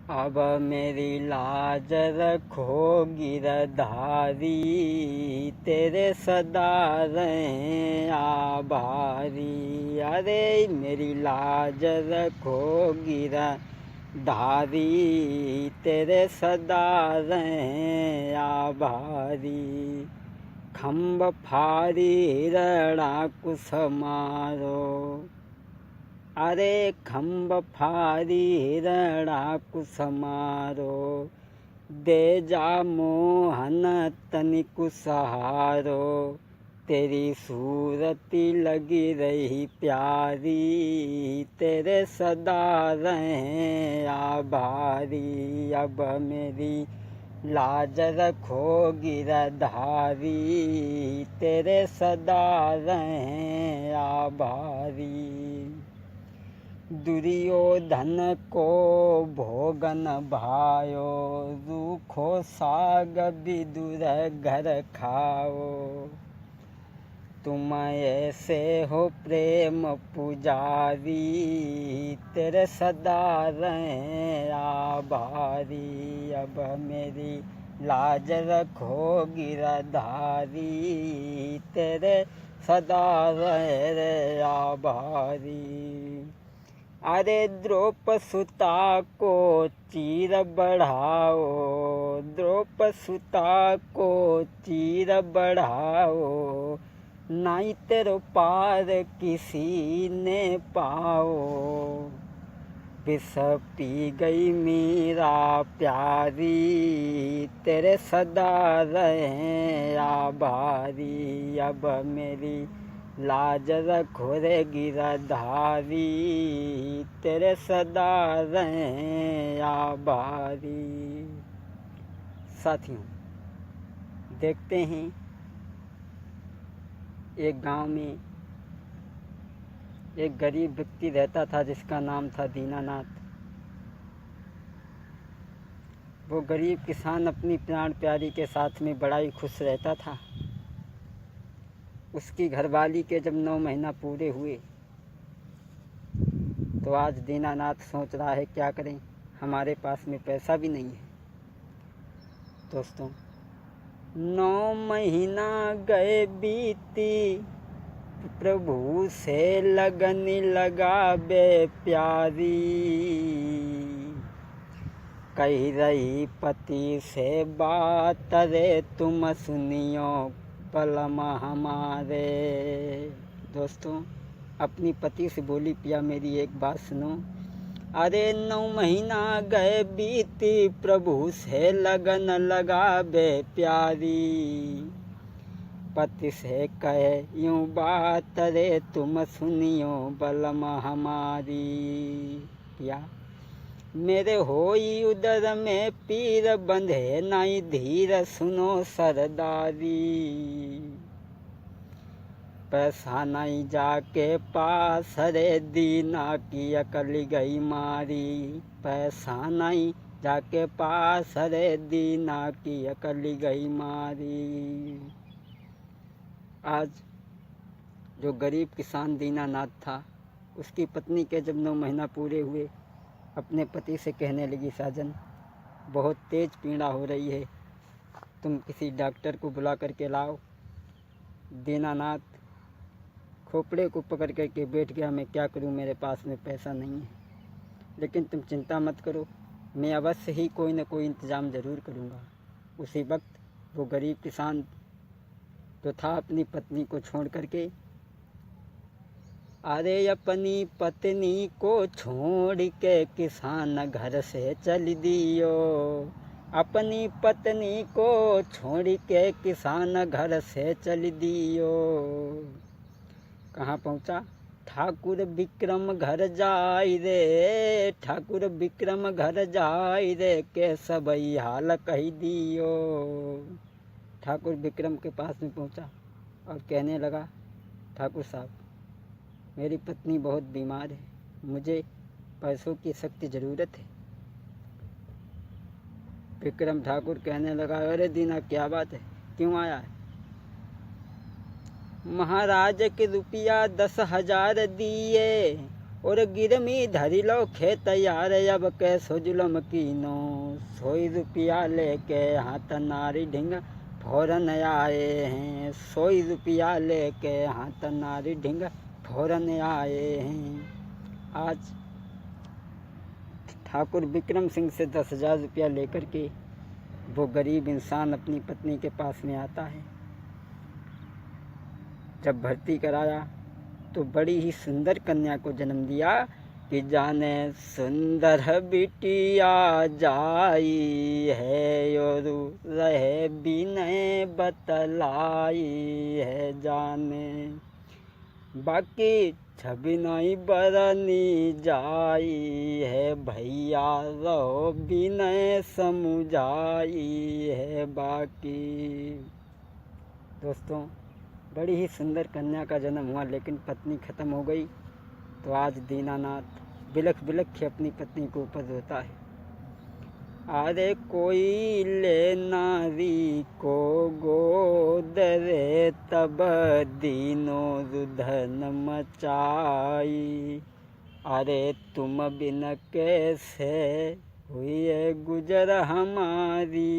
अब मेरी लाज रखो गिरधारी, तेरे सदा रहें आभारी। अरे मेरी लाज रखो गिरधारी, तेरे सदा रहें आभारी। खम्भ फारी रणाकुश मारो, अरे खम्भ फारी रणाकुश मारो। दे जा मोहन तनिकु सहारो, तेरी सूरती लगी रही प्यारी, तेरे सदा रहें आभारी। अब मेरी लाज रखो गिरधारी, तेरे सदा रहें आभारी। दुर्योधन को भोगन भायो, रूखो साग विदुर घर खाओ। तुम ऐसे हो प्रेम पुजारी, तेरे सदा रहें आभारी। अब मेरी लाज रखो गिरधारी, तेरे सदा रहें आभारी। अरे द्रौपदसुता को चीर बढ़ाओ, द्रौपदसुता को चीर बढ़ाओ। नहीं तेरो पार किसी ने पाओ, विष पी गई मीरा प्यारी, तेरे सदा रहें आभारी। अब मेरी लाज रखो रे गिरधारी, तेरे सदा रहें आभारी। साथियों, देखते हैं एक गांव में एक गरीब व्यक्ति रहता था जिसका नाम था दीनानाथ। वो गरीब किसान अपनी प्राण प्यारी के साथ में बड़ा ही खुश रहता था। उसकी घरवाली के जब 9 महीना पूरे हुए तो आज दीनानाथ सोच रहा है क्या करें, हमारे पास में पैसा भी नहीं है। दोस्तों, 9 महीना गए बीती, प्रभु से लगन लगावे प्यारी। कही रही पति से बात रे, तुम सुनियो पलम हमारे। दोस्तों, अपनी पति से बोली, पिया मेरी एक बात सुनो। अरे 9 महीना गए बीती, प्रभु से लगन लगावे प्यारी। पति से कहे यूं बात रे, तुम सुनियो बलम हमारी। पिया मेरे होई उदर में पीर, बंधे नहीं धीर सुनो सरदारी। पैसा नहीं जाके पास रे, दीना की अकल गई मारी। पैसा नहीं जाके पास रे, दीना की अकल गई मारी। आज जो गरीब किसान दीनानाथ था, उसकी पत्नी के जब 9 महीना पूरे हुए, अपने पति से कहने लगी, साजन बहुत तेज पीड़ा हो रही है, तुम किसी डॉक्टर को बुला करके लाओ। दीनानाथ खोपड़े को पकड़ करके बैठ गया, मैं क्या करूं, मेरे पास में पैसा नहीं है। लेकिन तुम चिंता मत करो, मैं अवश्य ही कोई न कोई इंतज़ाम ज़रूर करूंगा। उसी वक्त वो गरीब किसान तो था, अपनी पत्नी को छोड़ करके, अरे अपनी पत्नी को छोड़ के किसान घर से चल दियो। अपनी पत्नी को छोड़ के किसान घर से चल दियो। कहाँ पहुँचा? ठाकुर विक्रम घर जाई रे, ठाकुर विक्रम घर जाई रे, के सबई हाल कही दियो। ठाकुर विक्रम के पास में पहुँचा और कहने लगा, ठाकुर साहब मेरी पत्नी बहुत बीमार है, मुझे पैसों की सख्त ज़रूरत है। विक्रम ठाकुर कहने लगा, अरे दीना क्या बात है, क्यों आया है? महाराज के रुपया 10,000 दिए और गिरमी धरी लो खेत यार अब कैसो जुलम कीनो। 100 रुपया लेके हाथ नारी ढिंग फौरन आए हैं। 100 रुपया लेके हाथ नारी ढिंग फौरन आए हैं। आज ठाकुर विक्रम सिंह से 10,000 रुपया लेकर के वो गरीब इंसान अपनी पत्नी के पास में आता है। जब भर्ती कराया तो बड़ी ही सुंदर कन्या को जन्म दिया कि जाने सुंदर बिटिया जाई है और रहे बिनय बतलाई है जाने। बाकी छवि नहीं बरनी जाई है भैया रहो बिनय समुझाई है बाकी। दोस्तों, बड़ी ही सुंदर कन्या का जन्म हुआ, लेकिन पत्नी ख़त्म हो गई। तो आज दीनानाथ बिलख बिलख के अपनी पत्नी को ऊपर रोता है। अरे कोई ले नारी को गोद रे तब दीनो रुधन मचाई। अरे तुम बिन कैसे हुई गुजर हमारी।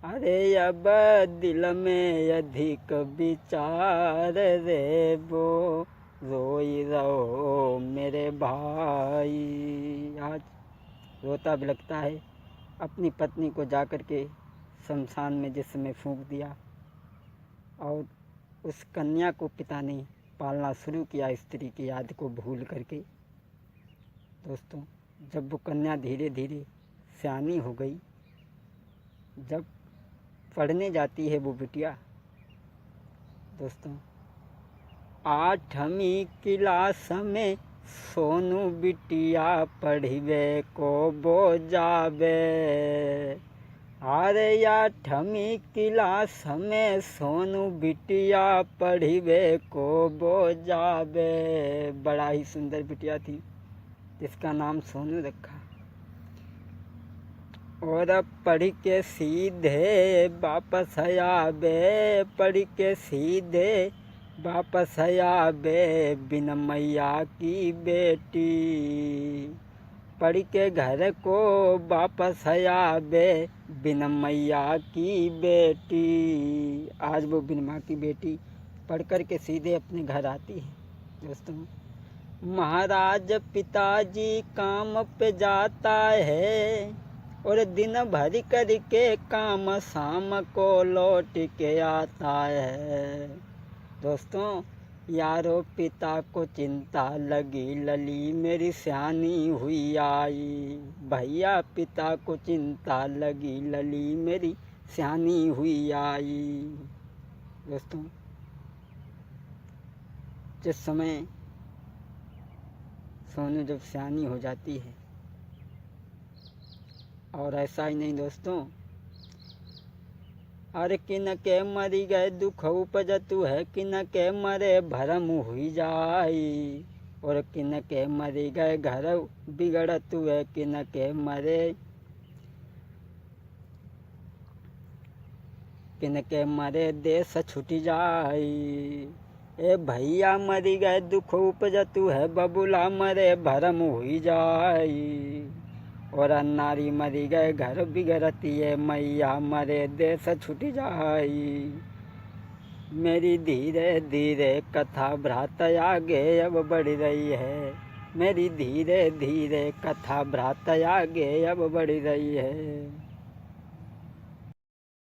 अरे अब दिल में अधिक विचार रे वो रोई रहो मेरे भाई। आज रोता बिलखता है। अपनी पत्नी को जाकर के शमशान में जिस समय फूंक दिया और उस कन्या को पिता ने पालना शुरू किया स्त्री की याद को भूल करके। दोस्तों, जब वो कन्या धीरे धीरे सयानी हो गई, जब पढ़ने जाती है वो बिटिया, दोस्तों 8वीं क्लास में सोनू बिटिया पढ़िबे को बो जाबे। अरे 8वीं क्लास में सोनू बिटिया पढ़िबे को बो जाबे। बड़ा ही सुंदर बिटिया थी जिसका नाम सोनू रखा। और पढ़ के सीधे वापस आबे, पढ़ के सीधे वापस आबे बिन मैया की बेटी। पढ़ के घर को वापस आबे बिन मैया की बेटी। आज वो बिन माँ की बेटी पढ़ कर के सीधे अपने घर आती है। दोस्तों, महाराज पिताजी काम पे जाता है और दिन भर करके काम शाम को लौट के आता है। दोस्तों, यारो पिता को चिंता लगी लली मेरी सयानी हुई आई। भैया पिता को चिंता लगी लली मेरी सयानी हुई आई। दोस्तों, जिस समय सोनू जब सयानी हो जाती है, और ऐसा ही नहीं दोस्तों, अरे किन के मरी गए दुख उपजतु है, किन के मरे भरम हुई जाई। और किन के मरी गए घर बिगड़तु है, किन के मरे देश छूट जाई। ए भैया मरी गए दुख उपजतु है, बबुला मरे भरम हुई जाई। और नारी मरी गए घर बिगड़ती है, मैया मरे देश छूट जाई। मेरी धीरे धीरे कथा भ्रात आगे अब बढ़ रही है। मेरी धीरे धीरे कथा भ्रात आगे अब बढ़ रही है।